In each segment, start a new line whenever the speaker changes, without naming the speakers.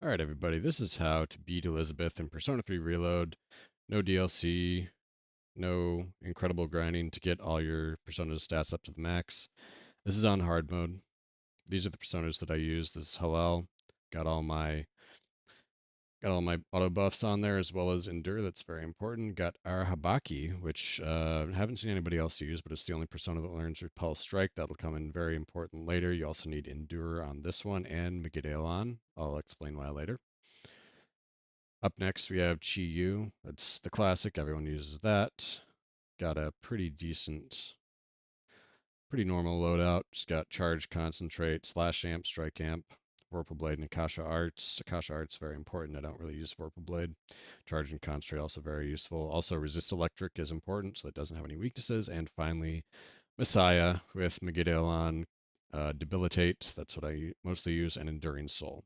Alright everybody, this is how to beat Elizabeth in Persona 3 Reload. No DLC, no incredible grinding to get all your Persona's stats up to the max. This is on hard mode. These are the Personas that I use. This is Halal. Got all my auto buffs on there as well as Endure, that's very important. Got Arahabaki, which I haven't seen anybody else use, but it's the only Persona that learns Repel Strike. That'll come in very important later. You also need Endure on this one and Megideon. I'll explain why later. Up next, we have Chi Yu. That's the classic. Everyone uses that. Got a pretty normal loadout. Just got Charge, Concentrate, Slash Amp, Strike Amp, Vorpal Blade, and Akasha Arts. Akasha Arts very important. I don't really use Vorpal Blade. Charge and Concentrate also very useful. Also, Resist Electric is important, so it doesn't have any weaknesses. And finally, Messiah with Megideon, Debilitate. That's what I mostly use, and Enduring Soul.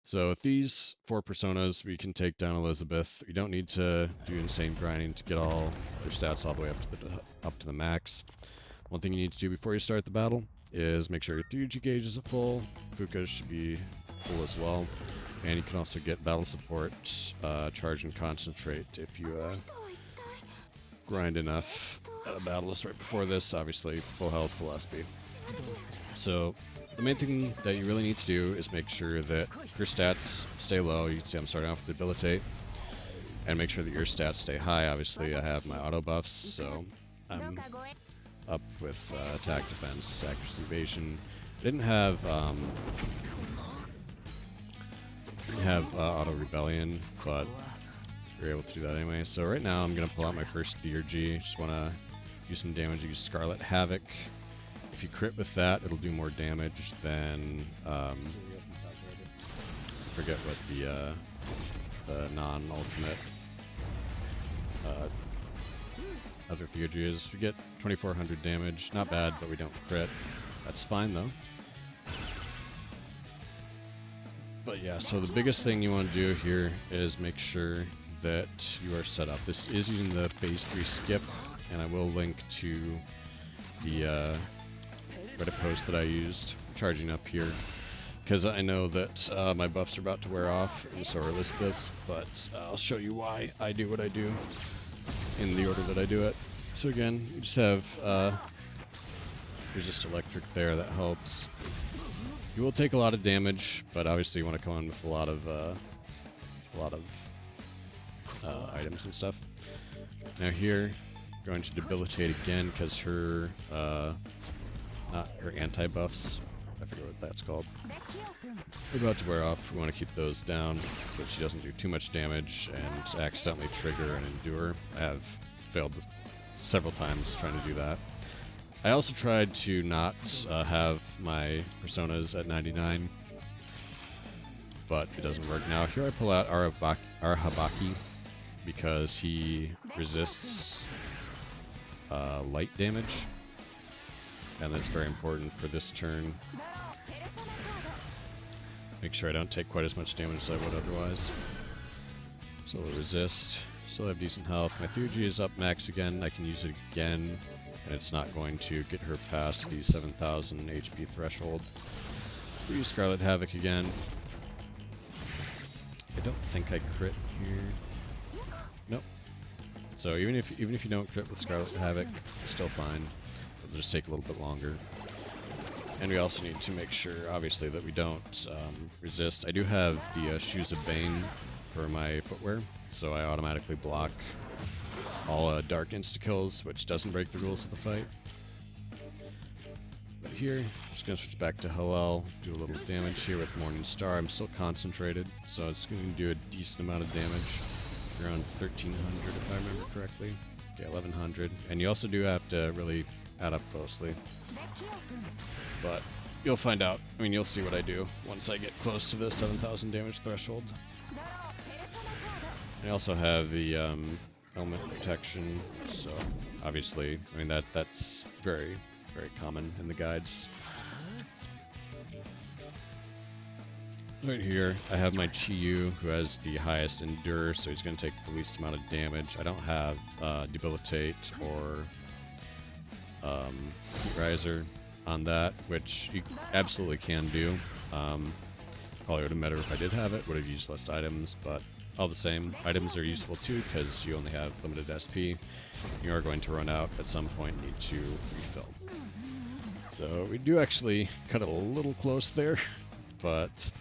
So with these 4 personas, we can take down Elizabeth. You don't need to do insane grinding to get all your stats all the way up to the max. One thing you need to do before you start the battle is make sure your 3G gauges are full. Fuka's should be full as well. And you can also get battle support, charge and concentrate if you grind enough battles right before this. Obviously, full health, full SP. So the main thing that you really need to do is make sure that your stats stay low. You can see I'm starting off with Debilitate. And make sure that your stats stay high. Obviously, I have my auto buffs, so I'm up with attack, defense, accuracy, evasion. I didn't have auto rebellion, but you're able to do that anyway. So right now I'm gonna pull out my first Theurgy. Just wanna do some damage. Use Scarlet Havoc. If you crit with that, it'll do more damage than I forget what the non-ultimate other Theurgy is. We get 2400 damage. Not bad, but we don't crit. That's fine though. But yeah, so the biggest thing you want to do here is make sure that you are set up. This is using the phase 3 skip, and I will link to the Reddit post that I used charging up here, because I know that my buffs are about to wear off, and so are Elizabeth's, but I'll show you why I do what I do in the order that I do it. So again, you just have Resist Electric there, that helps. You will take a lot of damage, but obviously you want to come in with a lot of items and stuff. Now here, going to Debilitate again because her not her anti-buffs, I forget what that's called, we're about to wear off. We want to keep those down so that she doesn't do too much damage and accidentally trigger and endure. I have failed several times trying to do that. I also tried to not have my personas at 99, but it doesn't work. Now here I pull out Arahabaki because he resists light damage, and that's very important for this turn. Make sure I don't take quite as much damage as I would otherwise. So we'll resist. Still have decent health. My Theurgy is up max again. I can use it again, and it's not going to get her past the 7,000 HP threshold. We use Scarlet Havoc again. I don't think I crit here. Nope. So even if you don't crit with Scarlet Havoc, you're still fine. It'll just take a little bit longer. And we also need to make sure, obviously, that we don't resist. I do have the Shoes of Bane for my footwear, so I automatically block all dark insta-kills, which doesn't break the rules of the fight. But here, just going to switch back to Halal, do a little damage here with Morning Star. I'm still concentrated, so it's going to do a decent amount of damage. Around 1,300 if I remember correctly. Okay, 1,100. And you also do have to really add up closely. But you'll find out. I mean, you'll see what I do once I get close to the 7,000 damage threshold. I also have the element protection, so obviously, I mean that's very, very common in the guides. Right here, I have my Chi Yu, who has the highest Endure, so he's going to take the least amount of damage. I don't have Debilitate or Heat Riser on that, which you absolutely can do. Probably would have mattered if I did have it, would have used less items, but all the same, items are useful too because you only have limited SP. You are going to run out at some point and need to refill. So we do actually cut it a little close there, but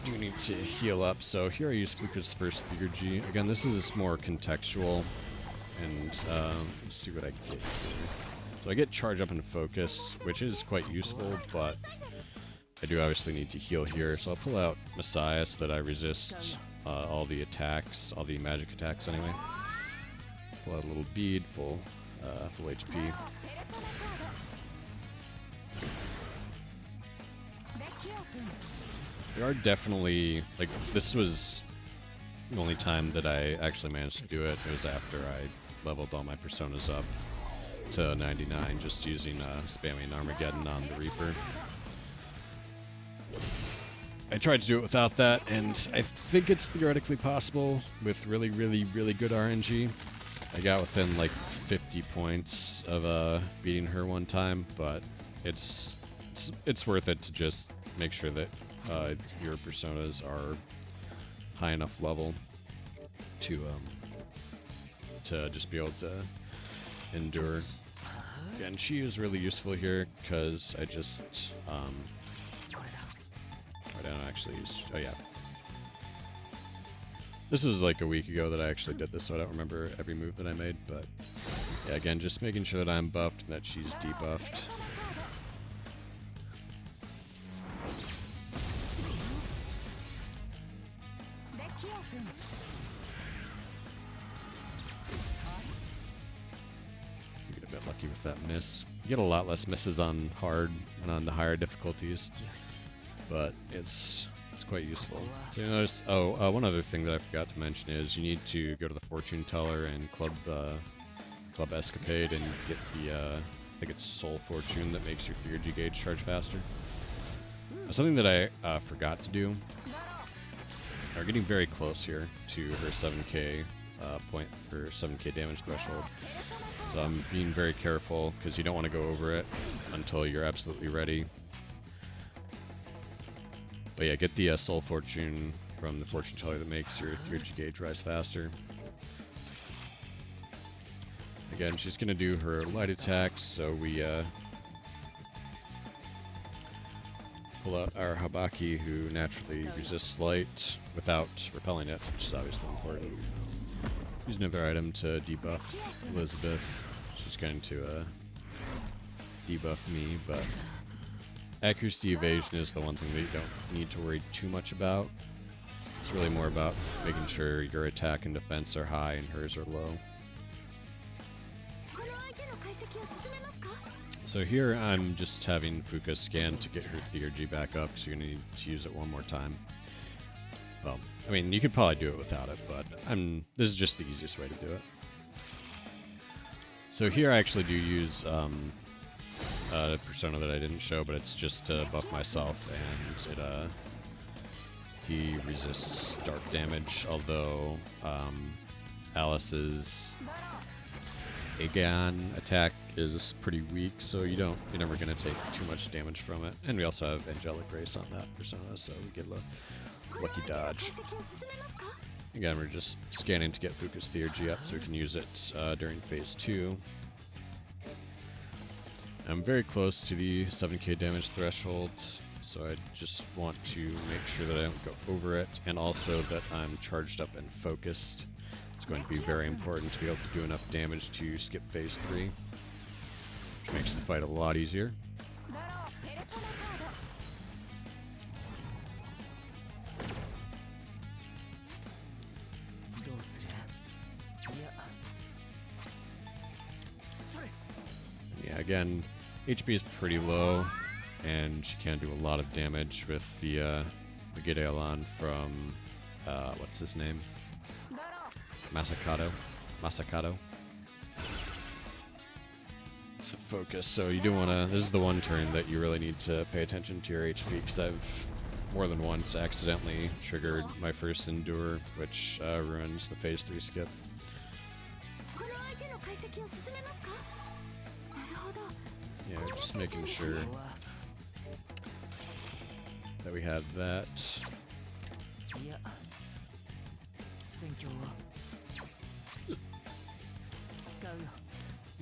do need to heal up. So here I use Fuka's first Theurgy. Again, this is more contextual, and let's see what I get here. So I get Charge Up and Focus, which is quite useful, but I do obviously need to heal here. So I'll pull out Messiah so that I resist all the attacks, all the magic attacks anyway. Pull out a little bead, full HP. There are definitely, like, this was the only time that I actually managed to do it. It was after I leveled all my personas up to 99, just using spamming Armageddon on the Reaper. I tried to do it without that, and I think it's theoretically possible with really, really, really good RNG. I got within like 50 points of beating her one time, but it's worth it to just make sure that your personas are high enough level to just be able to endure. And she is really useful here because I just I don't actually use. Oh yeah, this was like a week ago that I actually did this, so I don't remember every move that I made. But yeah, again, just making sure that I'm buffed and that she's debuffed. You get a bit lucky with that miss. You get a lot less misses on hard and on the higher difficulties, but it's quite useful. So you notice, one other thing that I forgot to mention is you need to go to the Fortune Teller and Club Escapade and get the, I think it's Soul Fortune that makes your Theurgy gauge charge faster. Something that I forgot to do, we're getting very close here to her 7k point, her 7k damage threshold. So I'm being very careful because you don't want to go over it until you're absolutely ready. But yeah, get the Soul Fortune from the Fortune Teller that makes your Theurgy gauge rise faster. Again, she's going to do her light attacks, so we pull out our Habaki, who naturally resists light without repelling it, which is obviously important. Use another item to debuff Elizabeth. She's going to debuff me, but accuracy evasion is the one thing that you don't need to worry too much about. It's really more about making sure your attack and defense are high and hers are low. So here I'm just having Fuka scan to get her Theurgy back up, so you're going to need to use it one more time. Well, I mean, you could probably do it without it, but this is just the easiest way to do it. So here I actually do use a persona that I didn't show, but it's just to buff myself, and he resists dark damage, although Alice's Aegon attack is pretty weak, so you're never going to take too much damage from it. And we also have Angelic Grace on that persona, so we get a lucky dodge. Again, we're just scanning to get Fuka's Theurgy up so we can use it during phase 2. I'm very close to the 7k damage threshold, so I just want to make sure that I don't go over it, and also that I'm charged up and focused. It's going to be very important to be able to do enough damage to skip phase 3, which makes the fight a lot easier. Yeah, again, HP is pretty low, and she can do a lot of damage with the Gideon from, what's his name? Masakato. It's the focus, so you do want to, this is the one turn that you really need to pay attention to your HP, because I've more than once accidentally triggered my first Endure, which ruins the phase 3 skip. Yeah, just making sure that we have that.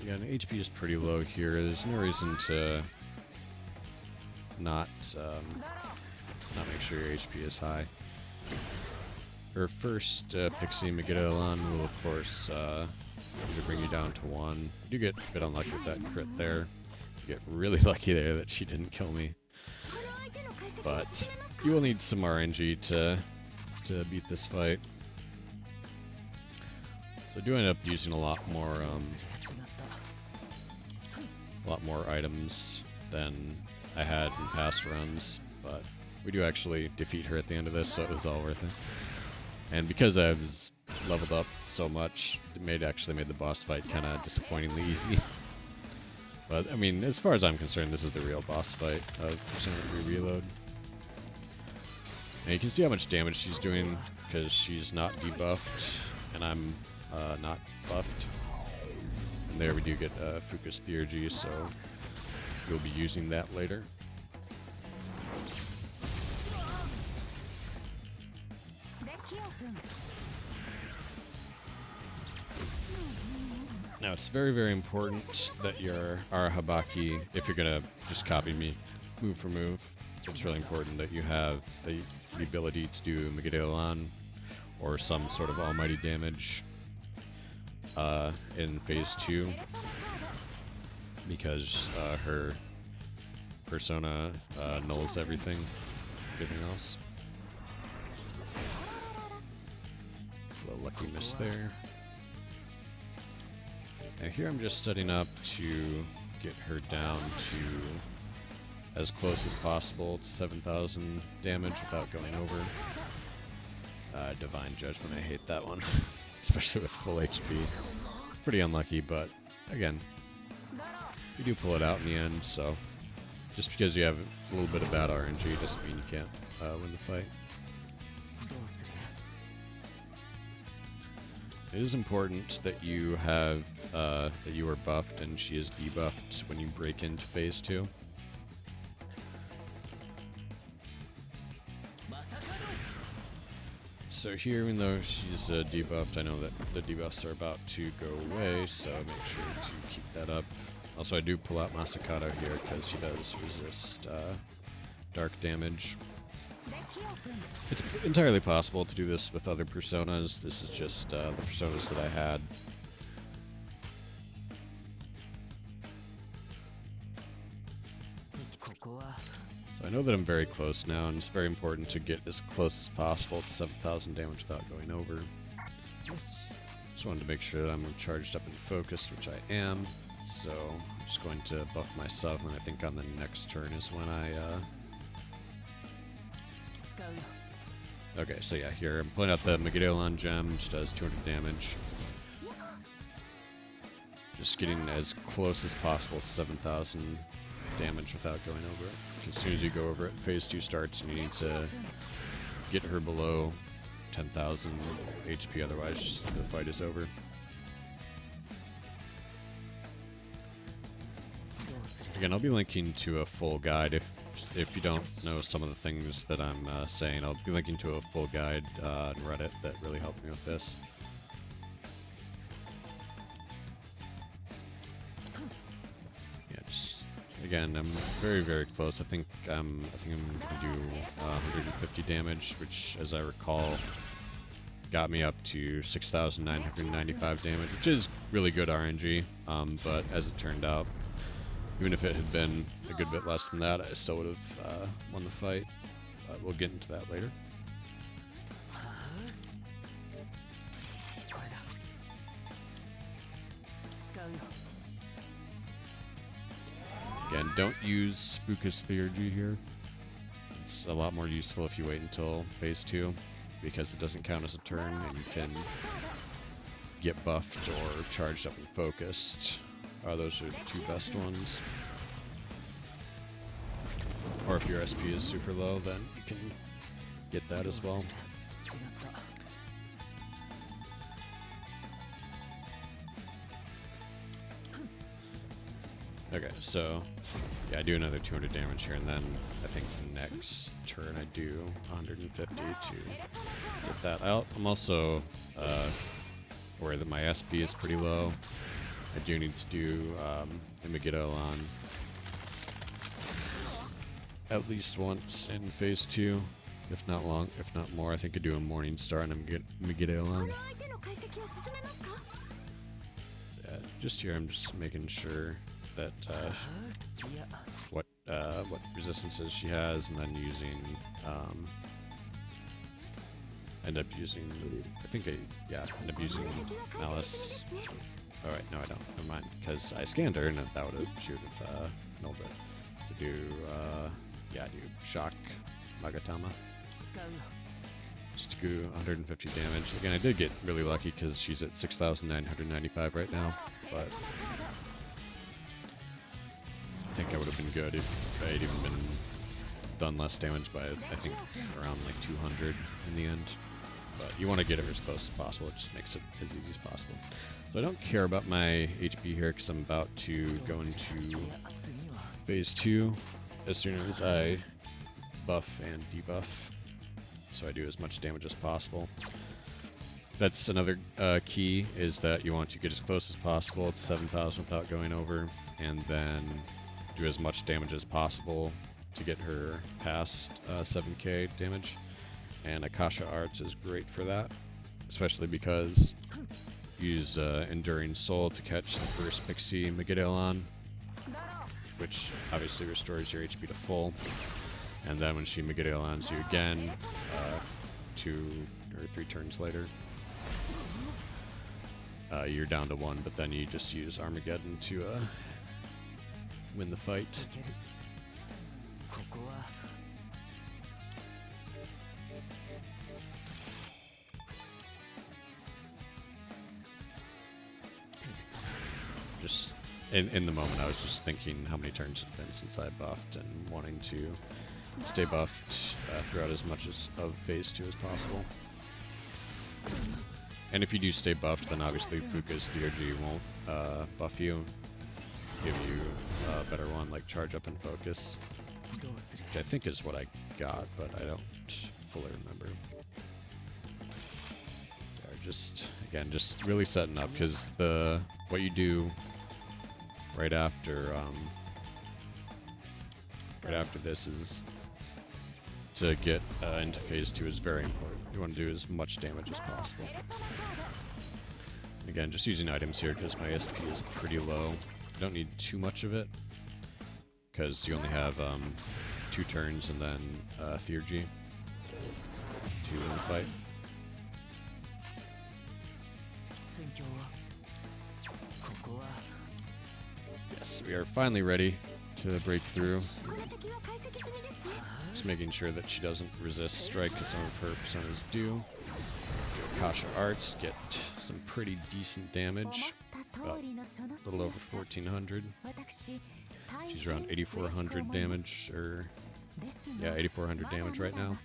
Again, HP is pretty low here. There's no reason to not make sure your HP is high. Her first Pixie Megalodon will, of course, bring you down to 1. You do get a bit unlucky with that crit there. You get really lucky there that she didn't kill me. But you will need some RNG to beat this fight. So I do end up using a lot more items than I had in past runs, but we do actually defeat her at the end of this, so it was all worth it. And because I was leveled up so much, it actually made the boss fight kind of disappointingly easy. But I mean, as far as I'm concerned, this is the real boss fight of Persona 3 Reload. And you can see how much damage she's doing because she's not debuffed, and I'm not buffed. And there we do get Fuka's Theurgy, so we'll be using that later. Now it's very, very important that your Arahabaki, if you're gonna just copy me move for move, it's really important that you have the ability to do Megalodon or some sort of almighty damage in phase 2, because her persona nulls everything else. A little lucky miss there. Now here I'm just setting up to get her down to as close as possible to 7,000 damage without going over. Divine Judgment, I hate that one. Especially with full HP. Pretty unlucky, but again, you do pull it out in the end, so just because you have a little bit of bad RNG doesn't mean you can't win the fight. It is important that you have that you are buffed and she is debuffed when you break into phase 2. So here, even though she's debuffed, I know that the debuffs are about to go away, so make sure to keep that up. Also, I do pull out Masakado here because he does resist dark damage. It's entirely possible to do this with other personas. This is just the personas that I had. So I know that I'm very close now, and it's very important to get as close as possible to 7,000 damage without going over. Just wanted to make sure that I'm charged up and focused, which I am. So I'm just going to buff myself, and I think on the next turn is when I... Okay, so yeah, here I'm pulling out the Megalodon gem, which does 200 damage. Just getting as close as possible to 7,000 damage without going over it. As soon as you go over it, phase 2 starts, and you need to get her below 10,000 HP, otherwise the fight is over. Again, I'll be linking to a full guide if you don't know some of the things that I'm saying. I'll be linking to a full guide on Reddit that really helped me with this. Yeah, just again, I'm very, very close. I think I'm gonna do 150 damage, which, as I recall, got me up to 6,995 damage, which is really good RNG. But as it turned out, even if it had been a good bit less than that, I still would have won the fight. We'll get into that later. Again, don't use Fuka's Theurgy here. It's a lot more useful if you wait until phase 2, because it doesn't count as a turn, and you can get buffed or charged up and focused. Those are the two best ones. Or if your SP is super low, then you can get that as well. Okay, so Yeah, I do another 200 damage here, and then I think next turn I do 150 to get that out. I'm also worried that my SP is pretty low. I do need to do a Megiddo on at least once in phase 2, if not more. I think I do a Morning Star and a Megiddo on. Yeah, just here I'm just making sure that what resistances she has, and then using end up using Malice. All right, no, I don't. Never mind, because I scanned her and that would have she would have nulled it. To do do shock Magatama. Just do 150 damage. Again, I did get really lucky because she's at 6,995 right now, but I think I would have been good if I had even been done less damage by, I think, around like 200 in the end. But you want to get her as close as possible. It just makes it as easy as possible. So I don't care about my HP here because I'm about to go into phase 2 as soon as I buff and debuff. So I do as much damage as possible. That's another key, is that you want to get as close as possible to 7,000 without going over, and then do as much damage as possible to get her past 7k damage. And Akasha Arts is great for that, especially because you use Enduring Soul to catch the first Pixie Megiddo, which obviously restores your HP to full. And then when she Megiddo-ons you again, 2 or 3 turns later, you're down to 1, but then you just use Armageddon to win the fight. Just in the moment, I was just thinking how many turns it's been since I buffed and wanting to stay buffed throughout as much of phase 2 as possible. And if you do stay buffed, then obviously Fuka's Theurgy won't buff you, give you a better one like Charge Up and Focus, which I think is what I got, but I don't fully remember. Just really setting up, because what you do right after this is to get into phase 2 is very important. You want to do as much damage as possible. Again, just using items here because my SP is pretty low. I don't need too much of it because you only have 2 turns and then Theurgy to win the fight. Yes, we are finally ready to break through. Just making sure that she doesn't resist strike, because some of her personas do. Do Akasha Arts, get some pretty decent damage, about a little over 1,400. She's around 8,400 damage, or yeah, 8,400 damage right now.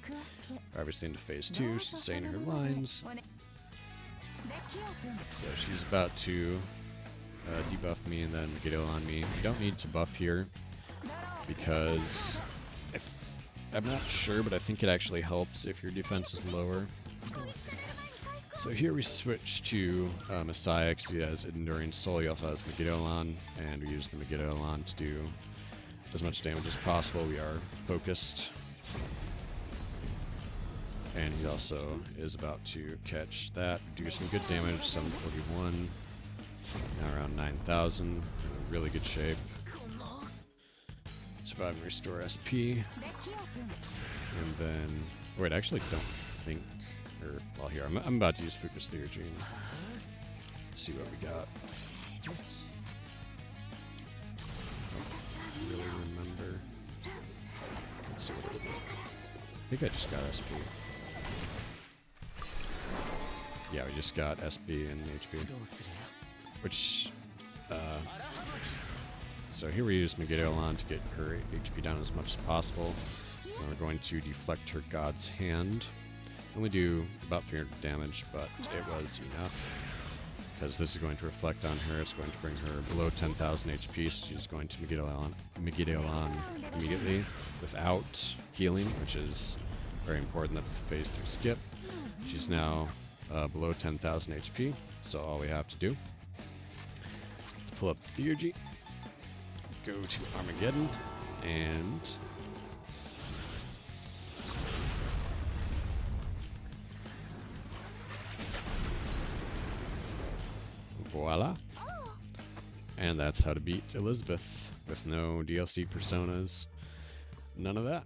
Obviously into phase 2, she's saying her lines. So she's about to debuff me and then get ill on me. You don't need to buff here because I'm not sure, but I think it actually helps if your defense is lower. So here we switch to Messiah because he has Enduring Soul. He also has Megiddo, and we use the Megiddo to do as much damage as possible. We are focused. And he also is about to catch that, do some good damage, 741, now around 9,000, really good shape. Survive and restore SP. And then, wait, I actually don't think, well here, I'm about to use Fuka's Theurgy and see what we got. I don't really remember. Let's see what it is. I think I just got SP. Yeah, we just got SP and HP. Which, so here we use Megiddo to get her HP down as much as possible. And we're going to deflect her God's Hand. Only do about 300 damage, but it was enough because this is going to reflect on her. It's going to bring her below 10,000 HP, so she's going to Megiddo on immediately without healing, which is very important. That's the phase 3 skip. She's now below 10,000 HP, so all we have to do is pull up the Theurgy, go to Armageddon, and voila. And that's how to beat Elizabeth with no DLC personas. None of that.